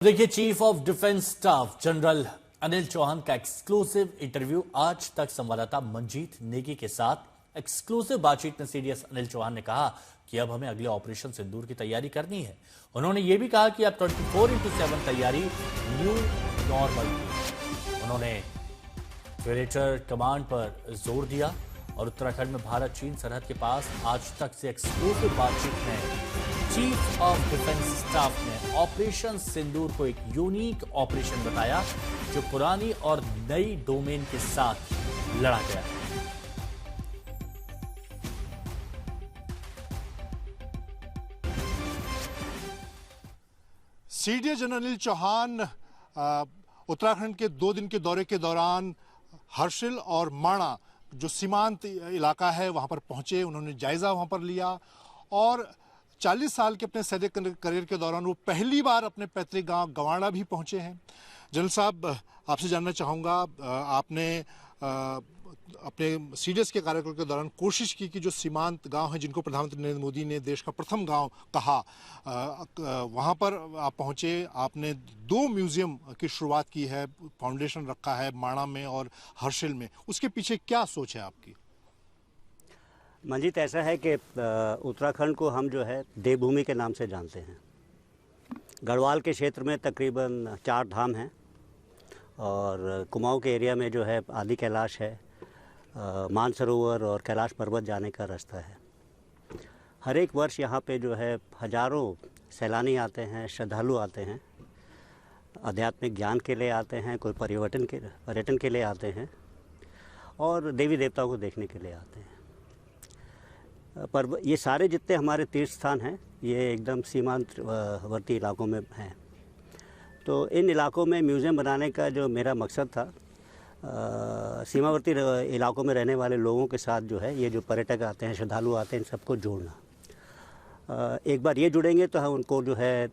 देखिए, chief of defence staff general Anil Chauhan का exclusive interview. आज तक संवाददाता मंजीत नेगी के साथ एक्सक्लूसिव बातचीत में सीडीएस अनिल चौहान ने कहा कि अब हमें अगले ऑपरेशन सिंदूर की तैयारी करनी है। उन्होंने ये भी कहा कि अब 24/7 तैयारी न्यू नॉर्मल की। उन्होंने क्वेरेटर कमांड पर जोर दिया और उत्तराखंड में भारत चीन सरहद के पास आज तक से एक्सक्लूसिव बातचीत में चीफ ऑफ डिफेंस स्टाफ ने ऑपरेशन सिंदूर को एक यूनिक ऑपरेशन बताया जो पुरानी और नई डोमेन के साथ लड़ा गया है। सीडीएस जनरल अनिल चौहान उत्तराखंड के 2 दिन के दौरे के दौरान हर्षिल और माणा जो सीमांत इलाका है वहां पर पहुंचे। उन्होंने जायजा वहां पर लिया और 40 साल के अपने सैनिक करियर के दौरान वो पहली बार अपने पैतृक गांव गवाड़ा भी पहुंचे हैं। जनरल साहब, आपसे जानना चाहूँगा, आपने अपने सीडीएस के कार्यकाल के दौरान कोशिश की कि जो सीमांत गांव हैं जिनको प्रधानमंत्री नरेंद्र मोदी ने देश का प्रथम गांव कहा, वहां पर आप पहुंचे। आपने 2 म्यूजियम की शुरुआत की है, फाउंडेशन रखा है माणा में और हर्षिल में। उसके पीछे क्या सोच है आपकी? मंजीत, ऐसा है कि उत्तराखंड को हम जो है देवभूमि के नाम से जानते हैं। गढ़वाल के क्षेत्र में तकरीबन 4 धाम हैं और कुमाऊं के एरिया में जो है आदि कैलाश है, मानसरोवर और कैलाश पर्वत जाने का रास्ता है। हर एक वर्ष यहाँ पे जो है हजारों सैलानी आते हैं, श्रद्धालु आते हैं, आध्यात्मिक ज्ञान के लिए आते हैं, कोई पर्यटन के लिए आते हैं और देवी देवताओं को देखने के लिए आते हैं। पर ये सारे जितने हमारे तीर्थ स्थान हैं ये एकदम सीमांतवर्ती इलाकों में हैं। तो इन इलाकों में म्यूज़ियम बनाने का जो मेरा मकसद था, सीमावर्ती इलाकों में रहने वाले लोगों के साथ जो है ये जो पर्यटक आते हैं, श्रद्धालु आते हैं, इन सबको जोड़ना। एक बार ये जुड़ेंगे तो हम उनको जो है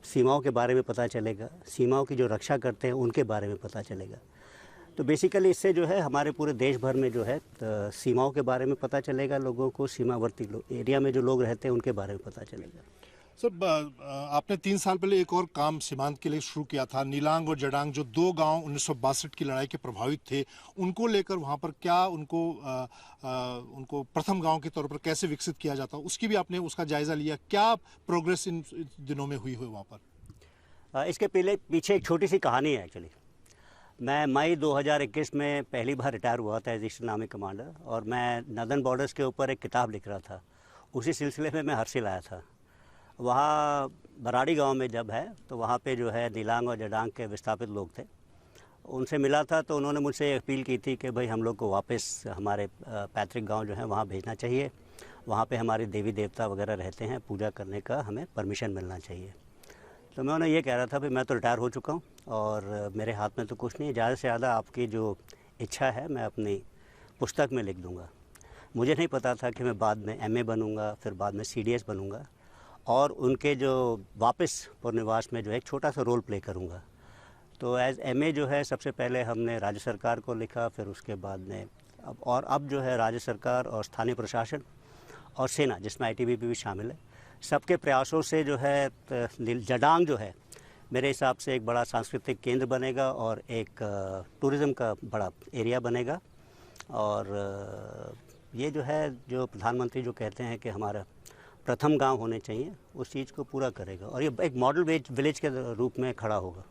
सीमाओं के बारे में पता चलेगा, सीमाओं की जो रक्षा करते हैं उनके बारे में पता चलेगा। तो बेसिकली इससे जो है हमारे पूरे देश भर में जो है सीमाओं के बारे में पता चलेगा लोगों को, सीमावर्ती एरिया में जो लोग रहते हैं उनके बारे में पता चलेगा। सर, आपने 3 साल पहले एक और काम सीमांत के लिए शुरू किया था। नीलांग और जडांग जो 2 गांव 1962 की लड़ाई के प्रभावित थे, उनको लेकर वहां पर क्या उनको प्रथम गांव के तौर पर कैसे विकसित किया जाता, उसकी भी आपने उसका जायजा लिया? क्या प्रोग्रेस इन दिनों में हुई वहाँ पर? इसके पीछे एक छोटी सी कहानी है। एक्चुअली मैं मई 2021 में पहली बार रिटायर हुआ था एज ईस्टर्न आर्मी कमांडर और मैं नॉर्दर्न बॉर्डर्स के ऊपर एक किताब लिख रहा था। उसी सिलसिले में मैं हर्षिल आया था। वहाँ बराड़ी गांव में जब है तो वहाँ पे जो है नीलांग और जडांग के विस्थापित लोग थे, उनसे मिला था तो उन्होंने मुझसे अपील की थी कि भाई हम लोग को वापस हमारे पैतृक गांव जो है वहाँ भेजना चाहिए। वहाँ पे हमारे देवी देवता वगैरह रहते हैं, पूजा करने का हमें परमिशन मिलना चाहिए। तो मैं उन्हें ये कह रहा था भाई मैं तो रिटायर हो चुका हूँ और मेरे हाथ में तो कुछ नहीं, ज़्यादा से ज़्यादा आपकी जो इच्छा है मैं अपनी पुस्तक में लिख दूँगा। मुझे नहीं पता था कि मैं बाद में एमए बनूँगा, फिर बाद में सीडीएस बनूँगा और उनके जो वापस पुनर्वास में जो है एक छोटा सा रोल प्ले करूँगा। तो एज एमए जो है सबसे पहले हमने राज्य सरकार को लिखा, फिर उसके बाद में अब जो है राज्य सरकार और स्थानीय प्रशासन और सेना जिसमें आईटीबीपी भी शामिल है, सबके प्रयासों से जो है जडांग जो है मेरे हिसाब से एक बड़ा सांस्कृतिक केंद्र बनेगा और एक टूरिज़्म का बड़ा एरिया बनेगा। और ये जो है जो प्रधानमंत्री जो कहते हैं कि हमारा प्रथम गांव होने चाहिए, उस चीज़ को पूरा करेगा और ये एक मॉडल विलेज के रूप में खड़ा होगा।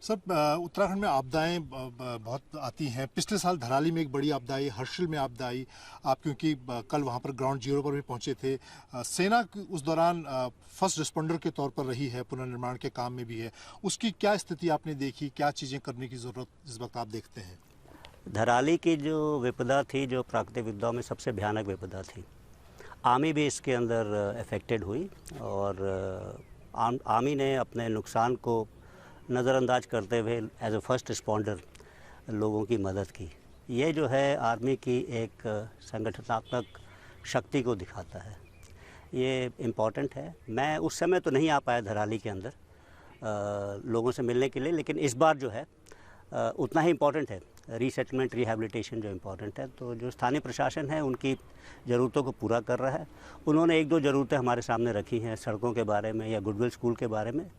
सर, उत्तराखंड में आपदाएं बहुत आती हैं। पिछले साल धराली में एक बड़ी आपदा आई, हर्षिल में आपदा आई। आप क्योंकि कल वहां पर ग्राउंड जीरो पर भी पहुंचे थे, सेना उस दौरान फर्स्ट रिस्पॉन्डर के तौर पर रही है, पुनर्निर्माण के काम में भी है। उसकी क्या स्थिति आपने देखी, क्या चीज़ें करने की ज़रूरत इस वक्त आप देखते हैं? धराली की जो विपदा थी, जो प्राकृतिक विपदाओं में सबसे भयानक विपदा थी, आर्मी भी इसके अंदर अफेक्टेड हुई और आर्मी ने अपने नुकसान को नज़रअंदाज करते हुए एज ए फर्स्ट रिस्पॉन्डर लोगों की मदद की। ये जो है आर्मी की एक संगठनात्मक शक्ति को दिखाता है, ये इम्पॉर्टेंट है। मैं उस समय तो नहीं आ पाया धराली के अंदर लोगों से मिलने के लिए, लेकिन इस बार जो है उतना ही इम्पॉर्टेंट है, रीसेटलमेंट रिहैबिलिटेशन जो इम्पॉर्टेंट है। तो जो स्थानीय प्रशासन है उनकी ज़रूरतों को पूरा कर रहा है। उन्होंने 1-2 ज़रूरतें हमारे सामने रखी हैं, सड़कों के बारे में या गुडविल स्कूल के बारे में,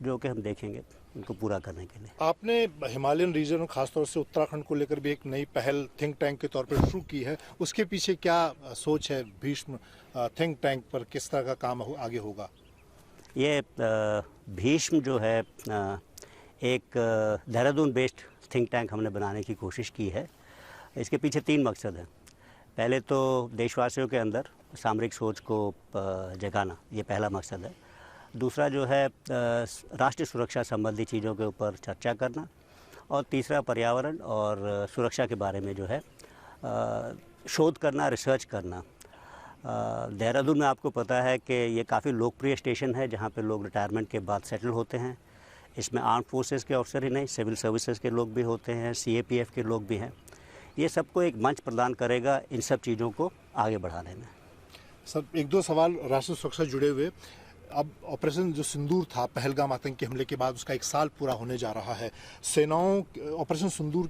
जो कि हम देखेंगे उनको पूरा करने के लिए। आपने हिमालयन रीजन और खासतौर से उत्तराखंड को लेकर भी एक नई पहल थिंक टैंक के तौर पर शुरू की है, उसके पीछे क्या सोच है? भीष्म थिंक टैंक पर किस तरह का काम आगे होगा? ये भीष्म जो है एक देहरादून बेस्ड थिंक टैंक हमने बनाने की कोशिश की है। इसके पीछे 3 मकसद हैं। पहले तो देशवासियों के अंदर सामरिक सोच को जगाना, ये पहला मकसद है। दूसरा जो है राष्ट्रीय सुरक्षा संबंधी चीज़ों के ऊपर चर्चा करना, और तीसरा पर्यावरण और सुरक्षा के बारे में जो है शोध करना, रिसर्च करना। देहरादून में आपको पता है कि ये काफ़ी लोकप्रिय स्टेशन है जहाँ पे लोग रिटायरमेंट के बाद सेटल होते हैं। इसमें आर्म फोर्सेस के ऑफिसर ही नहीं, सिविल सर्विसेज के लोग भी होते हैं, CAPF के लोग भी हैं। ये सबको एक मंच प्रदान करेगा इन सब चीज़ों को आगे बढ़ाने में। सर, 1-2 सवाल राष्ट्रीय सुरक्षा जुड़े हुए। अब ऑपरेशन जो सिंदूर था, पहलगाम आतंकी हमले के बाद उसका 1 साल पूरा होने जा रहा है। सेनाओं ऑपरेशन सिंदूर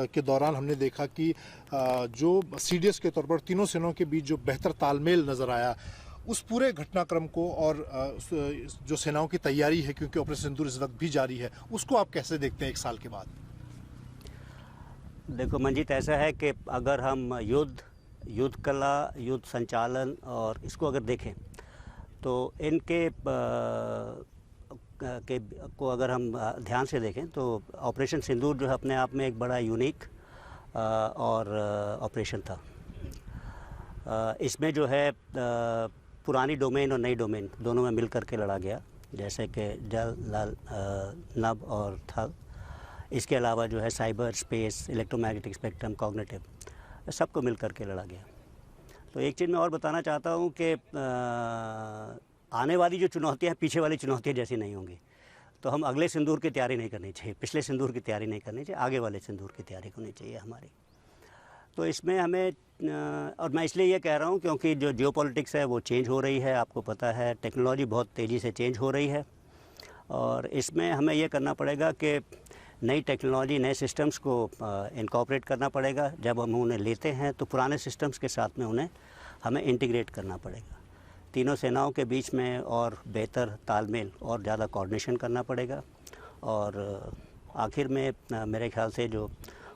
के दौरान हमने देखा कि जो CDS के तौर पर तीनों सेनाओं के बीच जो बेहतर तालमेल नज़र आया, उस पूरे घटनाक्रम को और जो सेनाओं की तैयारी है, क्योंकि ऑपरेशन सिंदूर इस वक्त भी जारी है, उसको आप कैसे देखते हैं 1 साल के बाद? देखो मंजीत, ऐसा है कि अगर हम युद्ध कला, युद्ध संचालन और इसको अगर देखें तो इनके को अगर हम ध्यान से देखें तो ऑपरेशन सिंदूर जो है अपने आप में एक बड़ा यूनिक और ऑपरेशन था। इसमें जो है पुरानी डोमेन और नई डोमेन दोनों में मिल कर के लड़ा गया, जैसे कि जल, नभ और थल। इसके अलावा जो है cyber, space, electromagnetic spectrum, cognitive, सबको मिल कर के लड़ा गया। तो एक चीज़ मैं और बताना चाहता हूँ कि आने वाली जो चुनौतियाँ हैं, पीछे वाली चुनौतियाँ जैसी नहीं होंगी। तो हम अगले सिंदूर की तैयारी नहीं करनी चाहिए, पिछले सिंदूर की तैयारी नहीं करनी चाहिए, आगे वाले सिंदूर की तैयारी होनी चाहिए हमारी। तो इसमें हमें और मैं इसलिए ये कह रहा हूँ क्योंकि जो जियोपॉलिटिक्स है वो चेंज हो रही है, आपको पता है टेक्नोलॉजी बहुत तेज़ी से चेंज हो रही है, और इसमें हमें ये करना पड़ेगा कि नई टेक्नोलॉजी, नए सिस्टम्स को इनकॉर्पोरेट करना पड़ेगा। जब हम उन्हें लेते हैं तो पुराने सिस्टम्स के साथ में उन्हें हमें इंटीग्रेट करना पड़ेगा। तीनों सेनाओं के बीच में और बेहतर तालमेल और ज़्यादा कोऑर्डिनेशन करना पड़ेगा। और आखिर में मेरे ख्याल से जो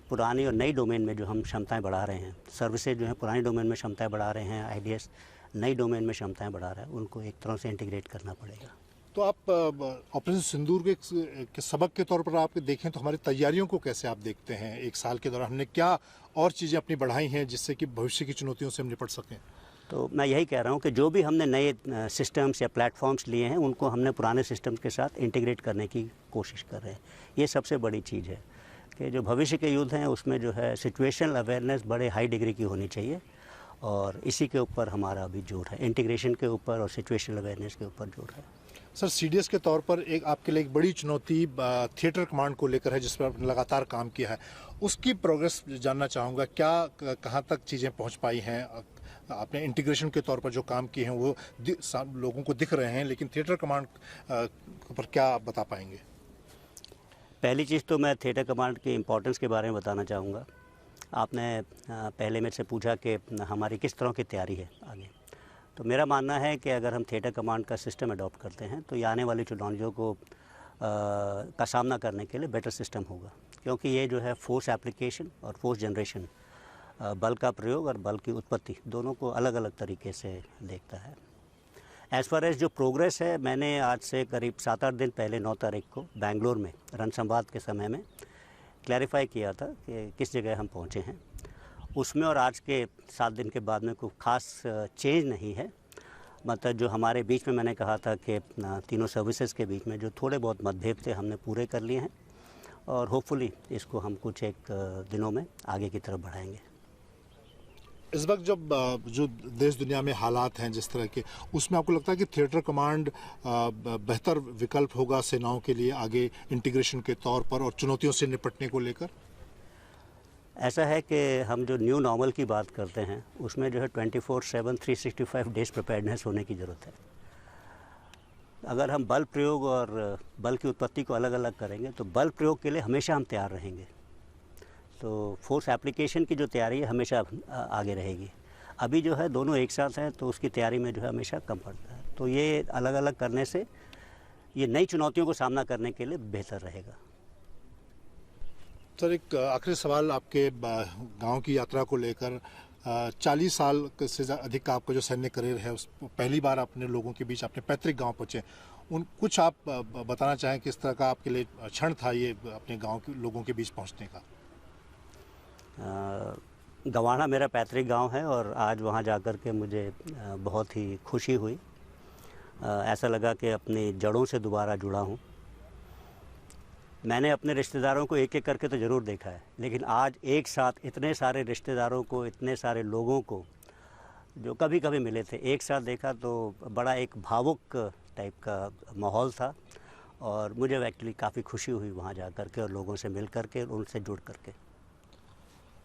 पुरानी और नई डोमेन में जो हम क्षमताएं बढ़ा रहे हैं, सर्विसेज जो हैं पुरानी डोमेन में क्षमताएं बढ़ा रहे हैं, IDS नई डोमेन में क्षमताएं बढ़ा रहा है, उनको एक तरह से इंटीग्रेट करना पड़ेगा। तो आप ऑपरेशन सिंदूर के सबक के तौर पर आप देखें तो हमारी तैयारियों को कैसे आप देखते हैं? 1 साल के दौरान हमने क्या और चीज़ें अपनी बढ़ाई हैं जिससे कि भविष्य की चुनौतियों से हम निपट सकें? तो मैं यही कह रहा हूँ कि जो भी हमने नए सिस्टम्स या प्लेटफॉर्म्स लिए हैं उनको हमने पुराने सिस्टम्स के साथ इंटीग्रेट करने की कोशिश कर रहे हैं। ये सबसे बड़ी चीज़ है कि जो भविष्य के युद्ध हैं उसमें जो है सिचुएशनल अवेयरनेस बड़े हाई डिग्री की होनी चाहिए, और इसी के ऊपर हमारा अभी जोर है, इंटीग्रेशन के ऊपर और सिचुएशनल अवेयरनेस के ऊपर जोर है। सर, CDS के तौर पर एक आपके लिए एक बड़ी चुनौती थिएटर कमांड को लेकर है, जिस पर आपने लगातार काम किया है। उसकी प्रोग्रेस जानना चाहूँगा, क्या कहाँ तक चीज़ें पहुँच पाई हैं? आपने इंटीग्रेशन के तौर पर जो काम किए हैं वो लोगों को दिख रहे हैं, लेकिन थिएटर कमांड पर क्या आप बता पाएंगे? पहली चीज़ तो मैं थिएटर कमांड की इम्पोर्टेंस के बारे में बताना चाहूँगा। आपने पहले मेरे से पूछा कि हमारी किस तरह की तैयारी है आगे। तो मेरा मानना है कि अगर हम थिएटर कमांड का सिस्टम अडॉप्ट करते हैं तो ये आने वाली चुनौतियों को का सामना करने के लिए बेटर सिस्टम होगा, क्योंकि ये जो है फोर्स एप्लीकेशन और फोर्स जनरेशन, बल का प्रयोग और बल की उत्पत्ति दोनों को अलग अलग तरीके से देखता है। एज़ फार एज जो प्रोग्रेस है, मैंने आज से करीब 7-8 दिन पहले 9 तारीख को बेंगलोर में रणसंवाद के समय में क्लैरिफाई किया था कि किस जगह हम पहुँचे हैं। उसमें और आज के 7 दिन के बाद में कोई ख़ास चेंज नहीं है। मतलब जो हमारे बीच में मैंने कहा था कि तीनों सर्विसेज के बीच में जो थोड़े बहुत मतभेद थे हमने पूरे कर लिए हैं, और होपफुली इसको हम कुछ एक दिनों में आगे की तरफ बढ़ाएंगे। इस वक्त जब जो देश दुनिया में हालात हैं जिस तरह के, उसमें आपको लगता है कि थिएटर कमांड बेहतर विकल्प होगा सेनाओं के लिए आगे इंटीग्रेशन के तौर पर और चुनौतियों से निपटने को लेकर? ऐसा है कि हम जो न्यू नॉर्मल की बात करते हैं उसमें जो है 24/7 365 डेज प्रिपेयर्डनेस होने की ज़रूरत है। अगर हम बल प्रयोग और बल की उत्पत्ति को अलग अलग करेंगे तो बल प्रयोग के लिए हमेशा हम तैयार रहेंगे। तो फोर्स एप्लीकेशन की जो तैयारी है हमेशा आगे रहेगी। अभी जो है दोनों एक साथ हैं तो उसकी तैयारी में जो है हमेशा कम पड़ता है। तो ये अलग अलग करने से ये नई चुनौतियों को सामना करने के लिए बेहतर रहेगा। सर, एक आखिरी सवाल आपके गांव की यात्रा को लेकर। 40 साल से अधिक का आपका जो सैन्य करियर है, उस पहली बार अपने लोगों के बीच अपने पैतृक गांव पहुंचे, उन कुछ आप बताना चाहें किस तरह का आपके लिए क्षण था ये अपने गांव के लोगों के बीच पहुंचने का? गवाना मेरा पैतृक गांव है और आज वहां जाकर के मुझे बहुत ही खुशी हुई। ऐसा लगा कि अपनी जड़ों से दोबारा जुड़ा हूं। मैंने अपने रिश्तेदारों को एक एक करके तो ज़रूर देखा है, लेकिन आज एक साथ इतने सारे रिश्तेदारों को, इतने सारे लोगों को जो कभी कभी मिले थे, एक साथ देखा तो बड़ा एक भावुक टाइप का माहौल था और मुझे एक्चुअली काफ़ी खुशी हुई वहाँ जा कर के और लोगों से मिल कर के और उनसे जुड़ कर के।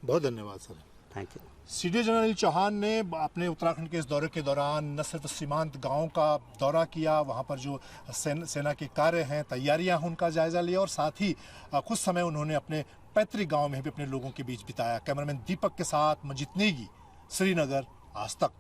बहुत धन्यवाद sir. Thank you. CDS general Anil Chauhan ने अपने उत्तराखंड के इस दौरे के दौरान न सिर्फ सीमांत गांवों का दौरा किया, वहां पर जो सेना के कार्य हैं, तैयारियां हैं, उनका जायजा लिया और साथ ही कुछ समय उन्होंने अपने पैतृक गांव में भी अपने लोगों के बीच बिताया। कैमरामैन दीपक के साथ मंजीत नेगी, श्रीनगर, आज तक।